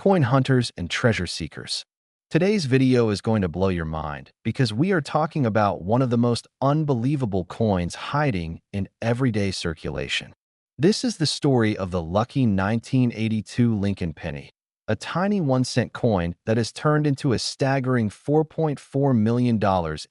coin hunters and treasure seekers. Today's video is going to blow your mind because we are talking about one of the most unbelievable coins hiding in everyday circulation. This is the story of the lucky 1982 Lincoln penny, a tiny 1-cent coin that has turned into a staggering $4.4 million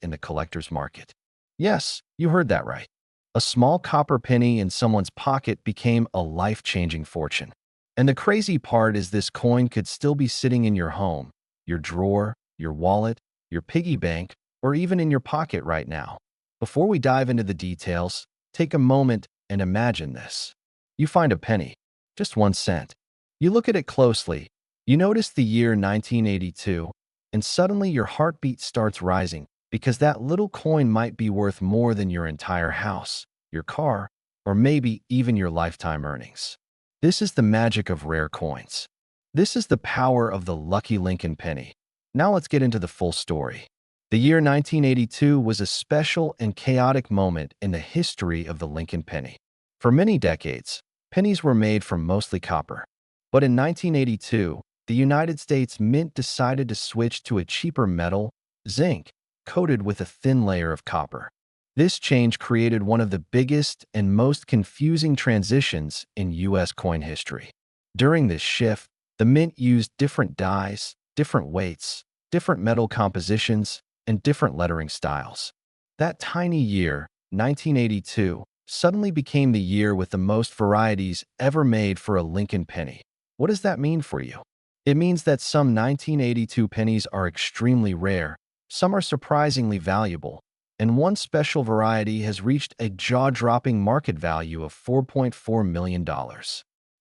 in the collector's market. Yes, you heard that right. A small copper penny in someone's pocket became a life-changing fortune. And the crazy part is this coin could still be sitting in your home, your drawer, your wallet, your piggy bank, or even in your pocket right now. Before we dive into the details, take a moment and imagine this. You find a penny, just 1 cent. You look at it closely, you notice the year 1982, and suddenly your heartbeat starts rising because that little coin might be worth more than your entire house, your car, or maybe even your lifetime earnings. This is the magic of rare coins. This is the power of the lucky Lincoln penny. Now let's get into the full story. The year 1982 was a special and chaotic moment in the history of the Lincoln penny. For many decades, pennies were made from mostly copper. But in 1982, the United States Mint decided to switch to a cheaper metal, zinc, coated with a thin layer of copper. This change created one of the biggest and most confusing transitions in U.S. coin history. During this shift, the mint used different dyes, different weights, different metal compositions, and different lettering styles. That tiny year, 1982, suddenly became the year with the most varieties ever made for a Lincoln penny. What does that mean for you? It means that some 1982 pennies are extremely rare, some are surprisingly valuable, and one special variety has reached a jaw-dropping market value of $4.4 million.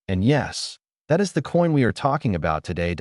And yes, that is the coin we are talking about today.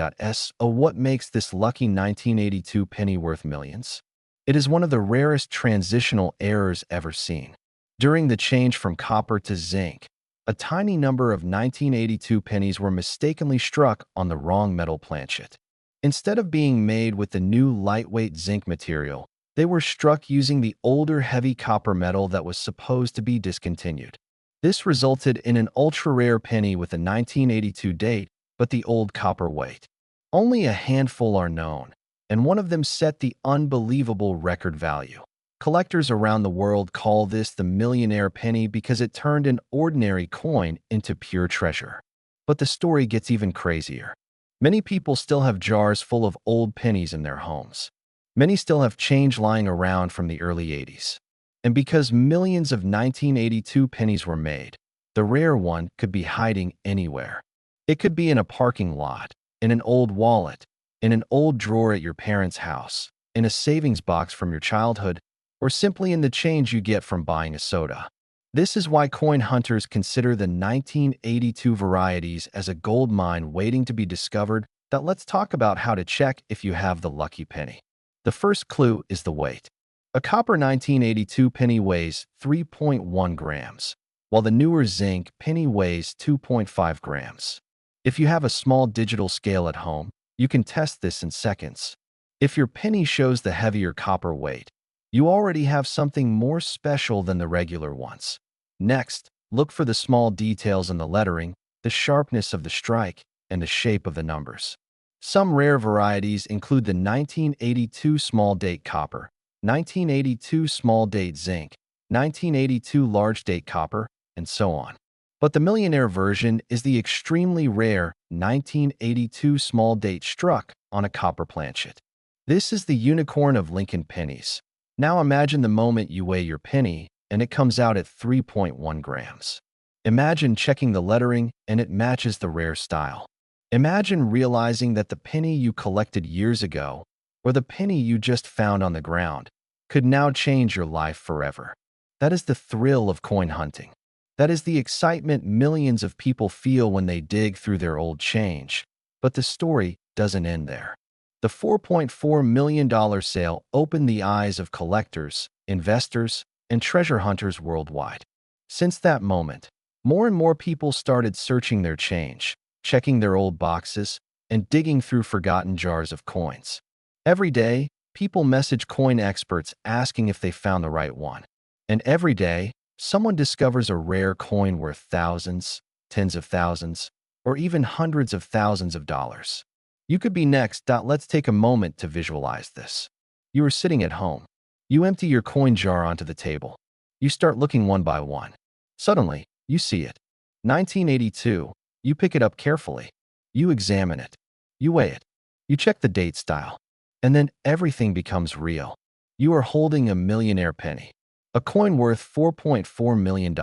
What makes this lucky 1982 penny worth millions? It is one of the rarest transitional errors ever seen. During the change from copper to zinc, a tiny number of 1982 pennies were mistakenly struck on the wrong metal planchet. Instead of being made with the new lightweight zinc material, they were struck using the older heavy copper metal that was supposed to be discontinued. This resulted in an ultra-rare penny with a 1982 date, but the old copper weight. Only a handful are known, and one of them set the unbelievable record value. Collectors around the world call this the millionaire penny because it turned an ordinary coin into pure treasure. But the story gets even crazier. Many people still have jars full of old pennies in their homes. Many still have change lying around from the early 80s. And because millions of 1982 pennies were made, the rare one could be hiding anywhere. It could be in a parking lot, in an old wallet, in an old drawer at your parents' house, in a savings box from your childhood, or simply in the change you get from buying a soda. This is why coin hunters consider the 1982 varieties as a gold mine waiting to be discovered. Now let's talk about how to check if you have the lucky penny. The first clue is the weight. A copper 1982 penny weighs 3.1 grams, while the newer zinc penny weighs 2.5 grams. If you have a small digital scale at home, you can test this in seconds. If your penny shows the heavier copper weight, you already have something more special than the regular ones. Next, look for the small details in the lettering, the sharpness of the strike, and the shape of the numbers. Some rare varieties include the 1982 small date copper, 1982 small date zinc, 1982 large date copper, and so on. But the millionaire version is the extremely rare 1982 small date struck on a copper planchet. This is the unicorn of Lincoln pennies. Now imagine the moment you weigh your penny and it comes out at 3.1 grams. Imagine checking the lettering and it matches the rare style. Imagine realizing that the penny you collected years ago, or the penny you just found on the ground, could now change your life forever. That is the thrill of coin hunting. That is the excitement millions of people feel when they dig through their old change. But the story doesn't end there. The $4.4 million sale opened the eyes of collectors, investors, and treasure hunters worldwide. Since that moment, more and more people started searching their change, checking their old boxes, and digging through forgotten jars of coins. Every day, people message coin experts asking if they found the right one. And every day, someone discovers a rare coin worth thousands, tens of thousands, or even hundreds of thousands of dollars. You could be next. Let's take a moment to visualize this. You are sitting at home. You empty your coin jar onto the table. You start looking one by one. Suddenly, you see it. 1982. You pick it up carefully. You examine it. You weigh it. You check the date style. And then everything becomes real. You are holding a millionaire penny, a coin worth $4.4 million.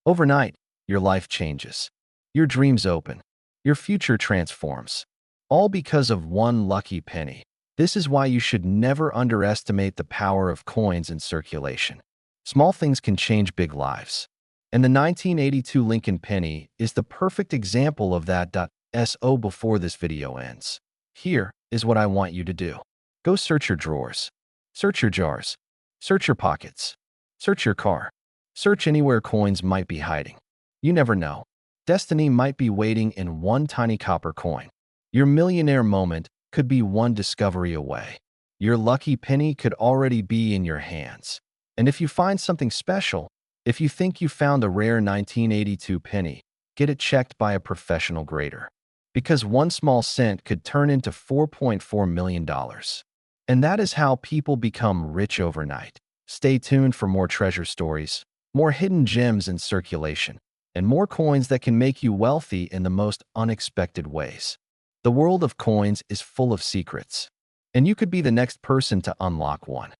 Overnight, your life changes. Your dreams open. Your future transforms. All because of one lucky penny. This is why you should never underestimate the power of coins in circulation. Small things can change big lives. And the 1982 Lincoln penny is the perfect example of that. So before this video ends, here is what I want you to do. Go search your drawers. Search your jars. Search your pockets. Search your car. Search anywhere coins might be hiding. You never know. Destiny might be waiting in one tiny copper coin. Your millionaire moment could be one discovery away. Your lucky penny could already be in your hands. And if you find something special, if you think you found a rare 1982 penny, get it checked by a professional grader. Because one small cent could turn into $4.4 million. And that is how people become rich overnight. Stay tuned for more treasure stories, more hidden gems in circulation, and more coins that can make you wealthy in the most unexpected ways. The world of coins is full of secrets, and you could be the next person to unlock one.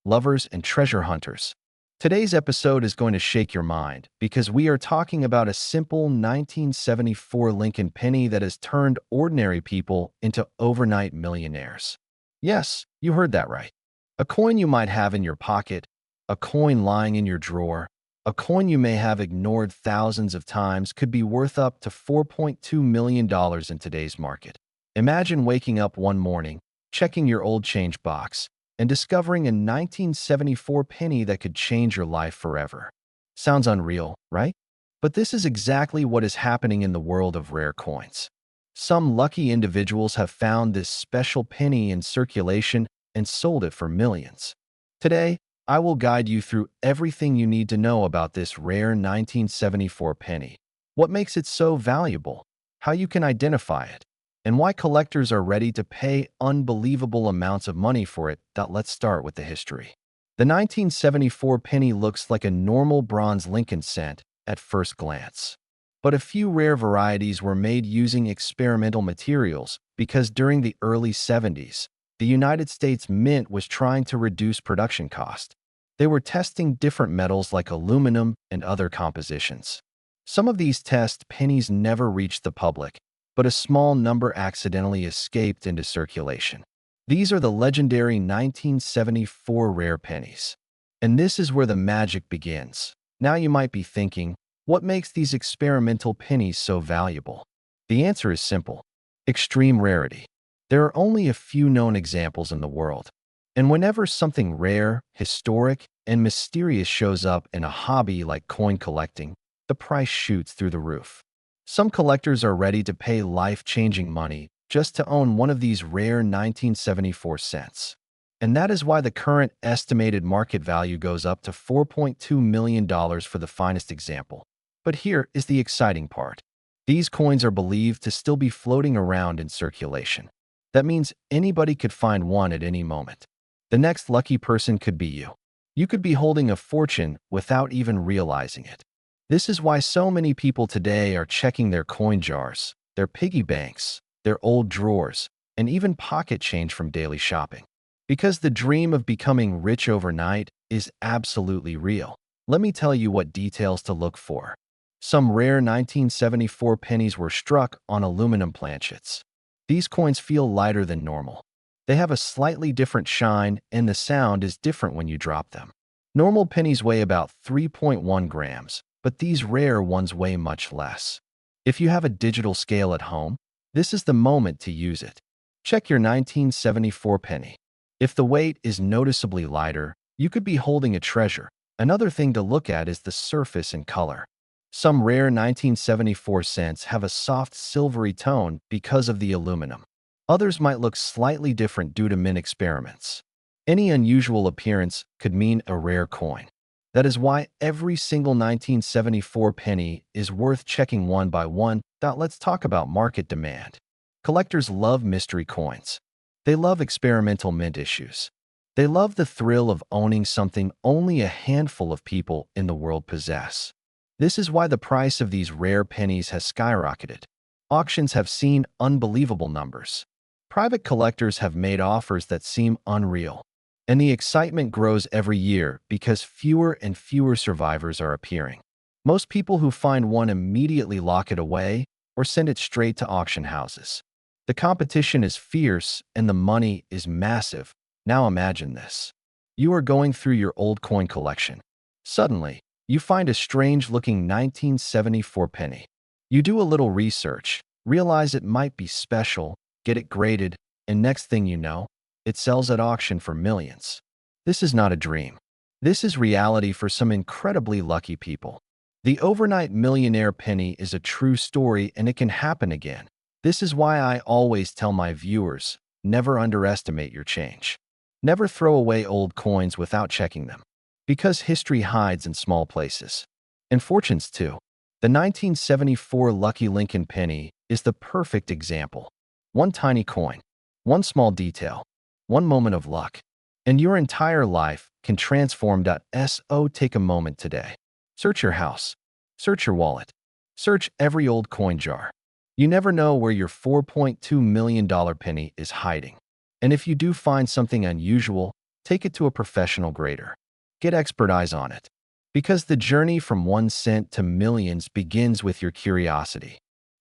Lovers and treasure hunters, today's episode is going to shake your mind because we are talking about a simple 1974 Lincoln penny that has turned ordinary people into overnight millionaires. Yes, you heard that right. A coin you might have in your pocket, a coin lying in your drawer, a coin you may have ignored thousands of times could be worth up to $4.2 million in today's market. Imagine waking up one morning, checking your old change box, and discovering a 1974 penny that could change your life forever. Sounds unreal, right? But this is exactly what is happening in the world of rare coins. Some lucky individuals have found this special penny in circulation and sold it for millions. Today, I will guide you through everything you need to know about this rare 1974 penny, what makes it so valuable, how you can identify it, and why collectors are ready to pay unbelievable amounts of money for it. Let's start with the history. The 1974 penny looks like a normal bronze Lincoln cent at first glance. But a few rare varieties were made using experimental materials because during the early 70s, the United States Mint was trying to reduce production cost. They were testing different metals like aluminum and other compositions. Some of these test pennies never reached the public, but a small number accidentally escaped into circulation. These are the legendary 1974 rare pennies. And this is where the magic begins. Now you might be thinking, what makes these experimental pennies so valuable? The answer is simple: extreme rarity. There are only a few known examples in the world. And whenever something rare, historic, and mysterious shows up in a hobby like coin collecting, the price shoots through the roof. Some collectors are ready to pay life-changing money just to own one of these rare 1974 cents. And that is why the current estimated market value goes up to $4.2 million for the finest example. But here is the exciting part. These coins are believed to still be floating around in circulation. That means anybody could find one at any moment. The next lucky person could be you. You could be holding a fortune without even realizing it. This is why so many people today are checking their coin jars, their piggy banks, their old drawers, and even pocket change from daily shopping. Because the dream of becoming rich overnight is absolutely real. Let me tell you what details to look for. Some rare 1974 pennies were struck on aluminum planchets. These coins feel lighter than normal. They have a slightly different shine, and the sound is different when you drop them. Normal pennies weigh about 3.1 grams, but these rare ones weigh much less. If you have a digital scale at home, this is the moment to use it. Check your 1974 penny. If the weight is noticeably lighter, you could be holding a treasure. Another thing to look at is the surface and color. Some rare 1974 cents have a soft silvery tone because of the aluminum. Others might look slightly different due to mint experiments. Any unusual appearance could mean a rare coin. That is why every single 1974 penny is worth checking one by one. Let's talk about market demand. Collectors love mystery coins. They love experimental mint issues. They love the thrill of owning something only a handful of people in the world possess. This is why the price of these rare pennies has skyrocketed. Auctions have seen unbelievable numbers. Private collectors have made offers that seem unreal. And the excitement grows every year because fewer and fewer survivors are appearing. Most people who find one immediately lock it away or send it straight to auction houses. The competition is fierce and the money is massive. Now imagine this. You are going through your old coin collection. Suddenly, you find a strange-looking 1974 penny. You do a little research, realize it might be special, get it graded, and next thing you know, it sells at auction for millions. This is not a dream. This is reality for some incredibly lucky people. The overnight millionaire penny is a true story and it can happen again. This is why I always tell my viewers, never underestimate your change. Never throw away old coins without checking them. Because history hides in small places. And fortunes too. The 1974 Lucky Lincoln penny is the perfect example. One tiny coin, one small detail, one moment of luck, and your entire life can transform. So take a moment today. Search your house. Search your wallet. Search every old coin jar. You never know where your $4.2 million penny is hiding. And if you do find something unusual, take it to a professional grader. Get expert eyes on it. Because the journey from 1 cent to millions begins with your curiosity.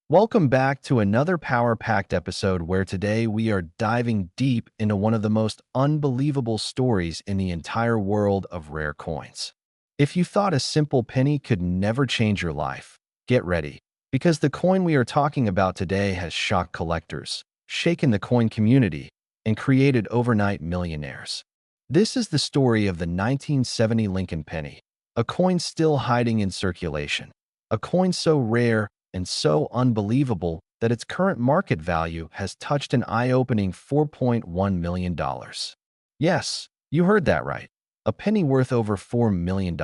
Welcome back to another power-packed episode where today we are diving deep into one of the most unbelievable stories in the entire world of rare coins. If you thought a simple penny could never change your life, get ready, because the coin we are talking about today has shocked collectors, shaken the coin community, and created overnight millionaires. This is the story of the 1970 Lincoln penny, a coin still hiding in circulation, a coin so rare and so unbelievable that its current market value has touched an eye-opening $4.1 million. Yes, you heard that right. A penny worth over $4 million.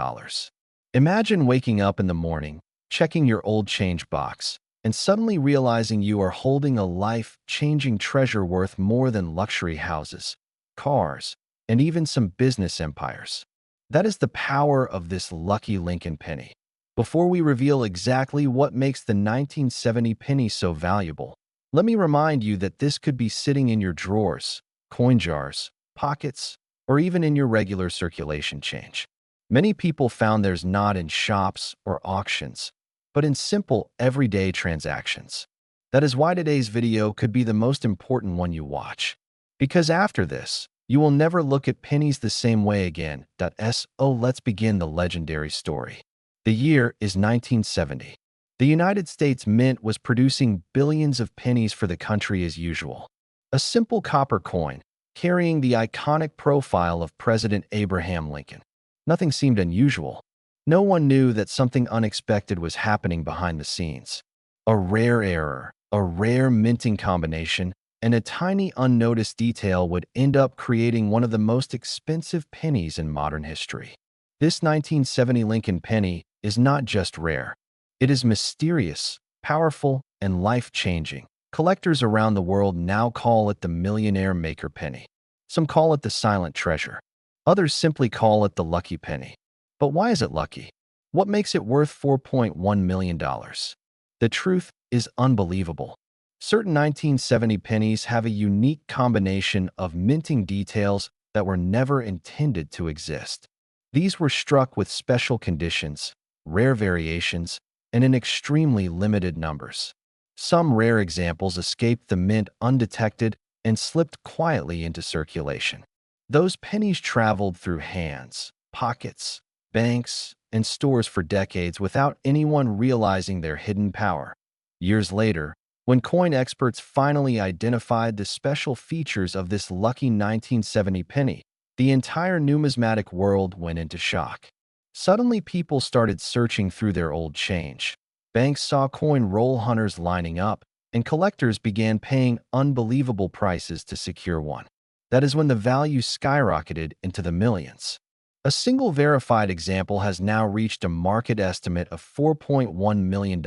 Imagine waking up in the morning, checking your old change box, and suddenly realizing you are holding a life-changing treasure worth more than luxury houses, cars, and even some business empires. That is the power of this lucky Lincoln penny. Before we reveal exactly what makes the 1970 penny so valuable, let me remind you that this could be sitting in your drawers, coin jars, pockets, or even in your regular circulation change. Many people found theirs not in shops or auctions, but in simple, everyday transactions. That is why today's video could be the most important one you watch. Because after this, you will never look at pennies the same way again. So let's begin the legendary story. The year is 1970. The United States Mint was producing billions of pennies for the country as usual. A simple copper coin, carrying the iconic profile of President Abraham Lincoln. Nothing seemed unusual. No one knew that something unexpected was happening behind the scenes. A rare error, a rare minting combination, and a tiny unnoticed detail would end up creating one of the most expensive pennies in modern history. This 1970 Lincoln penny is not just rare. It is mysterious, powerful, and life-changing. Collectors around the world now call it the millionaire maker penny. Some call it the silent treasure. Others simply call it the lucky penny. But why is it lucky? What makes it worth $4.1 million? The truth is unbelievable. Certain 1970 pennies have a unique combination of minting details that were never intended to exist. These were struck with special conditions, rare variations, and in extremely limited numbers. Some rare examples escaped the mint undetected and slipped quietly into circulation. Those pennies traveled through hands, pockets, banks, and stores for decades without anyone realizing their hidden power. Years later, when coin experts finally identified the special features of this lucky 1970 penny, the entire numismatic world went into shock. Suddenly, people started searching through their old change. Banks saw coin roll hunters lining up, and collectors began paying unbelievable prices to secure one. That is when the value skyrocketed into the millions. A single verified example has now reached a market estimate of $4.1 million.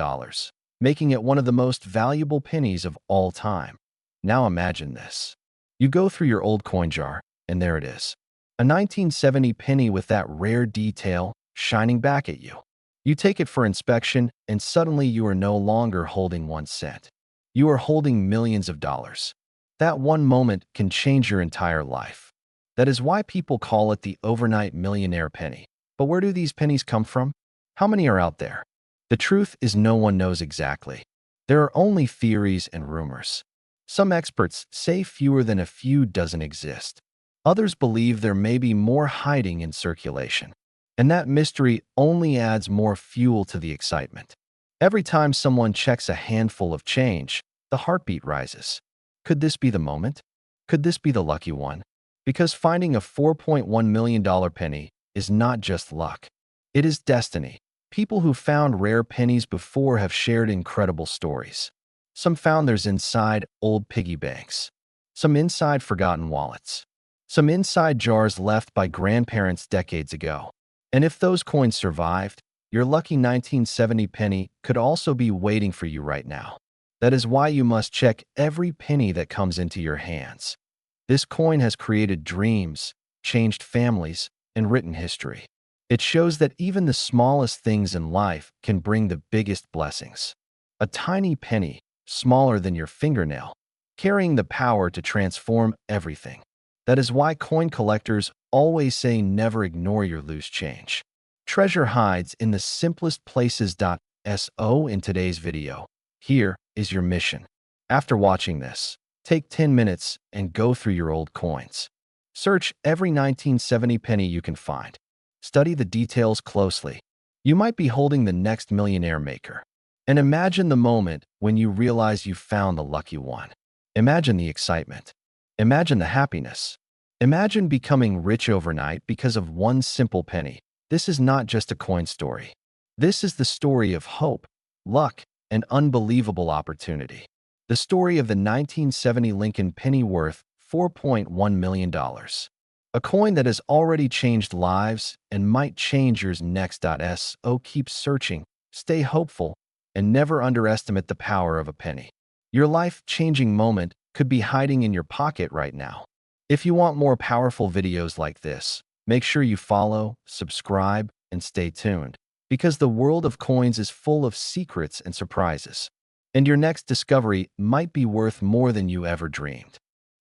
making it one of the most valuable pennies of all time. Now imagine this. You go through your old coin jar, and there it is. A 1970 penny with that rare detail shining back at you. You take it for inspection, and suddenly you are no longer holding 1 cent. You are holding millions of dollars. That one moment can change your entire life. That is why people call it the overnight millionaire penny. But where do these pennies come from? How many are out there? The truth is no one knows exactly. There are only theories and rumors. Some experts say fewer than a few dozen exist. Others believe there may be more hiding in circulation. And that mystery only adds more fuel to the excitement. Every time someone checks a handful of change, the heartbeat rises. Could this be the moment? Could this be the lucky one? Because finding a $4.1 million penny is not just luck. It is destiny. People who found rare pennies before have shared incredible stories. Some found theirs inside old piggy banks. Some inside forgotten wallets. Some inside jars left by grandparents decades ago. And if those coins survived, your lucky 1970 penny could also be waiting for you right now. That is why you must check every penny that comes into your hands. This coin has created dreams, changed families, and written history. It shows that even the smallest things in life can bring the biggest blessings. A tiny penny, smaller than your fingernail, carrying the power to transform everything. That is why coin collectors always say never ignore your loose change. Treasure hides in the simplest places. So in today's video, here is your mission. After watching this, take 10 minutes and go through your old coins. Search every 1970 penny you can find. Study the details closely. You might be holding the next millionaire maker. And imagine the moment when you realize you found the lucky one. Imagine the excitement. Imagine the happiness. Imagine becoming rich overnight because of one simple penny. This is not just a coin story. This is the story of hope, luck, and unbelievable opportunity. The story of the 1970 Lincoln penny worth $4.1 million. A coin that has already changed lives and might change yours next. So keep searching, stay hopeful, and never underestimate the power of a penny. Your life-changing moment could be hiding in your pocket right now. If you want more powerful videos like this, make sure you follow, subscribe, and stay tuned, because the world of coins is full of secrets and surprises. And your next discovery might be worth more than you ever dreamed.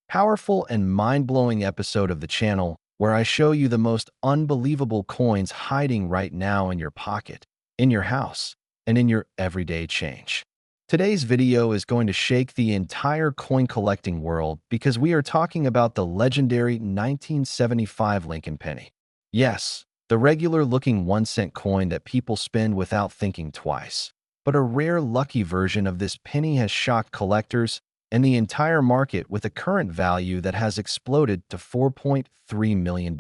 Powerful and mind-blowing episode of the channel where I show you the most unbelievable coins hiding right now in your pocket, in your house, and in your everyday change. Today's video is going to shake the entire coin collecting world because we are talking about the legendary 1975 Lincoln penny. Yes, the regular-looking 1-cent coin that people spend without thinking twice. But a rare lucky version of this penny has shocked collectors and the entire market with a current value that has exploded to $4.3 million.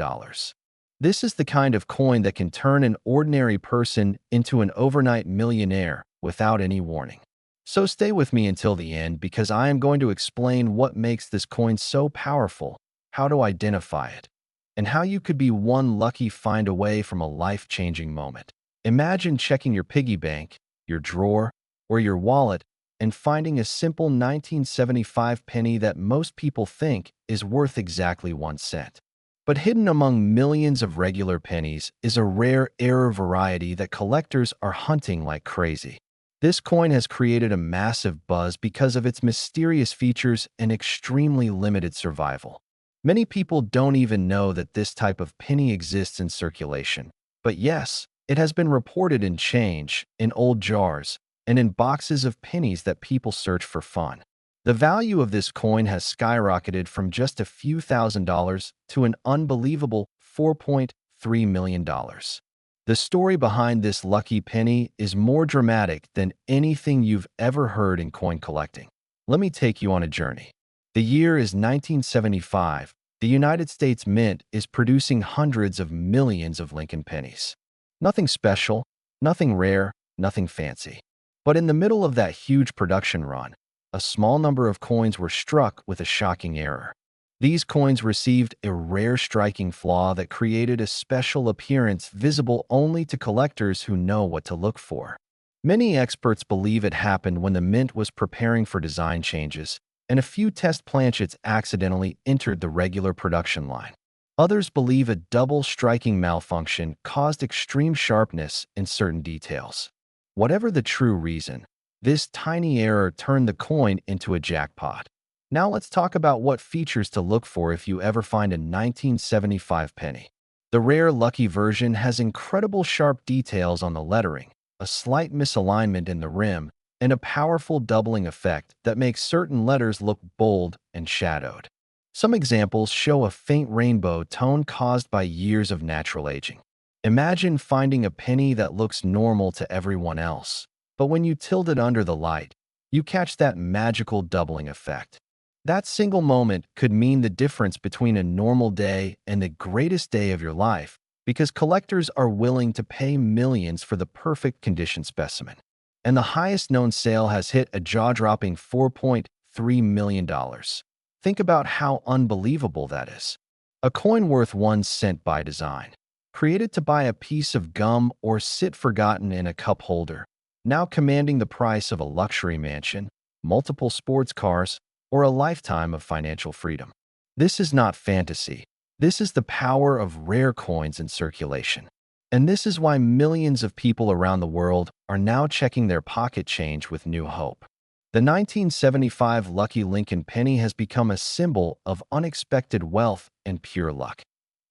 This is the kind of coin that can turn an ordinary person into an overnight millionaire without any warning. So stay with me until the end because I am going to explain what makes this coin so powerful, how to identify it, and how you could be one lucky find away from a life-changing moment. Imagine checking your piggy bank, your drawer, or your wallet and finding a simple 1975 penny that most people think is worth exactly 1 cent. But hidden among millions of regular pennies is a rare error variety that collectors are hunting like crazy. This coin has created a massive buzz because of its mysterious features and extremely limited survival. Many people don't even know that this type of penny exists in circulation. But yes, it has been reported in change, in old jars, and in boxes of pennies that people search for fun. The value of this coin has skyrocketed from just a few $1,000s to an unbelievable $4.3 million. The story behind this lucky penny is more dramatic than anything you've ever heard in coin collecting. Let me take you on a journey. The year is 1975. The United States Mint is producing hundreds of millions of Lincoln pennies. Nothing special, nothing rare, nothing fancy. But in the middle of that huge production run, a small number of coins were struck with a shocking error. These coins received a rare striking flaw that created a special appearance visible only to collectors who know what to look for. Many experts believe it happened when the mint was preparing for design changes, and a few test planchets accidentally entered the regular production line. Others believe a double striking malfunction caused extreme sharpness in certain details. Whatever the true reason, this tiny error turned the coin into a jackpot. Now let's talk about what features to look for if you ever find a 1975 penny. The rare lucky version has incredible sharp details on the lettering, a slight misalignment in the rim, and a powerful doubling effect that makes certain letters look bold and shadowed. Some examples show a faint rainbow tone caused by years of natural aging. Imagine finding a penny that looks normal to everyone else, but when you tilt it under the light, you catch that magical doubling effect. That single moment could mean the difference between a normal day and the greatest day of your life, because collectors are willing to pay millions for the perfect condition specimen. And the highest known sale has hit a jaw-dropping $4.3 million. Think about how unbelievable that is. A coin worth 1 cent by design, created to buy a piece of gum or sit forgotten in a cup holder, now commanding the price of a luxury mansion, multiple sports cars, or a lifetime of financial freedom. This is not fantasy. This is the power of rare coins in circulation. And this is why millions of people around the world are now checking their pocket change with new hope. The 1975 Lucky Lincoln penny has become a symbol of unexpected wealth and pure luck.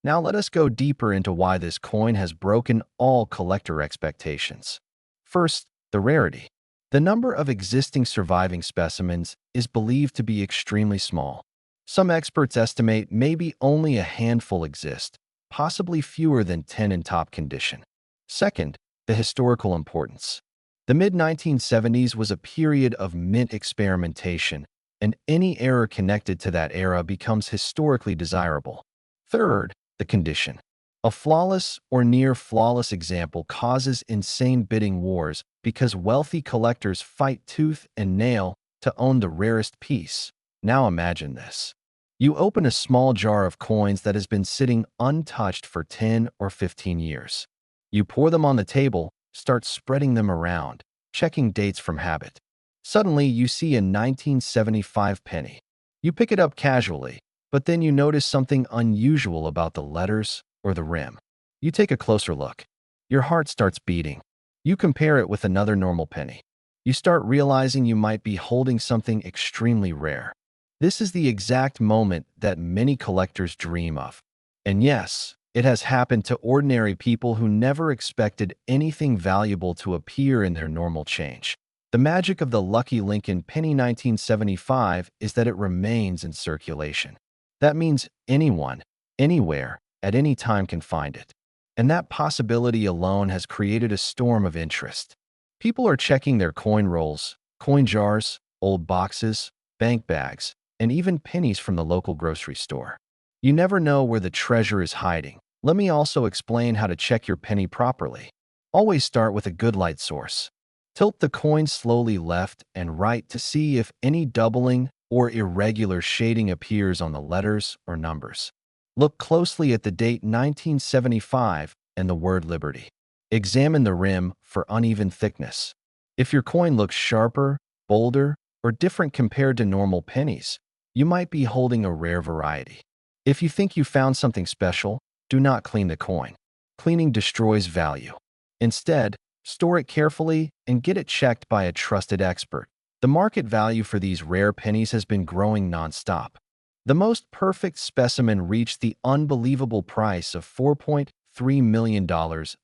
Now let us go deeper into why this coin has broken all collector expectations. First, the rarity. The number of existing surviving specimens is believed to be extremely small. Some experts estimate maybe only a handful exist, possibly fewer than 10 in top condition. Second, the historical importance. The mid-1970s was a period of mint experimentation, and any error connected to that era becomes historically desirable. Third, the condition. A flawless or near-flawless example causes insane bidding wars because wealthy collectors fight tooth and nail to own the rarest piece. Now imagine this. You open a small jar of coins that has been sitting untouched for 10 or 15 years. You pour them on the table, start spreading them around, checking dates from habit. Suddenly, you see a 1975 penny. You pick it up casually, but then you notice something unusual about the letters or the rim. You take a closer look. Your heart starts beating. You compare it with another normal penny. You start realizing you might be holding something extremely rare. This is the exact moment that many collectors dream of. And yes, it has happened to ordinary people who never expected anything valuable to appear in their normal change. The magic of the Lucky Lincoln penny 1975 is that it remains in circulation. That means anyone, anywhere, at any time can find it. And that possibility alone has created a storm of interest. People are checking their coin rolls, coin jars, old boxes, bank bags, and even pennies from the local grocery store. You never know where the treasure is hiding. Let me also explain how to check your penny properly. Always start with a good light source. Tilt the coin slowly left and right to see if any doubling or irregular shading appears on the letters or numbers. Look closely at the date 1975 and the word Liberty. Examine the rim for uneven thickness. If your coin looks sharper, bolder, or different compared to normal pennies, you might be holding a rare variety. If you think you found something special, do not clean the coin. Cleaning destroys value. Instead, store it carefully and get it checked by a trusted expert. The market value for these rare pennies has been growing nonstop. The most perfect specimen reached the unbelievable price of $4.3 million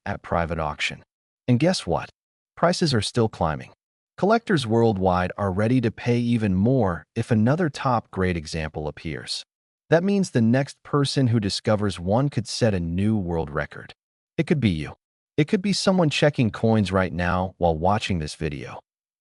at private auction. And guess what? Prices are still climbing. Collectors worldwide are ready to pay even more if another top-grade example appears. That means the next person who discovers one could set a new world record. It could be you. It could be someone checking coins right now while watching this video.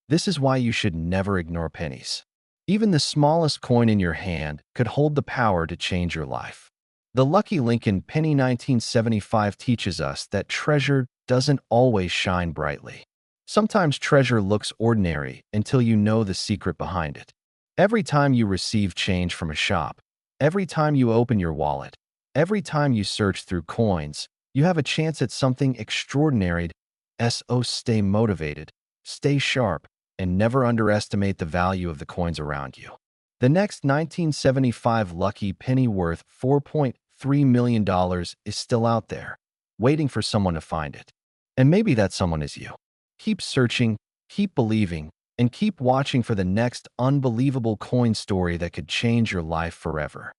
This is why you should never ignore pennies. Even the smallest coin in your hand could hold the power to change your life. The Lucky Lincoln penny 1975 teaches us that treasure doesn't always shine brightly. Sometimes treasure looks ordinary until you know the secret behind it. Every time you receive change from a shop, every time you open your wallet, every time you search through coins, you have a chance at something extraordinary. So stay motivated, Stay sharp and never underestimate the value of the coins around you. The next 1975 lucky penny worth $4.3 million is still out there, waiting for someone to find it. And maybe that someone is you. Keep searching, keep believing, and keep watching for the next unbelievable coin story that could change your life forever.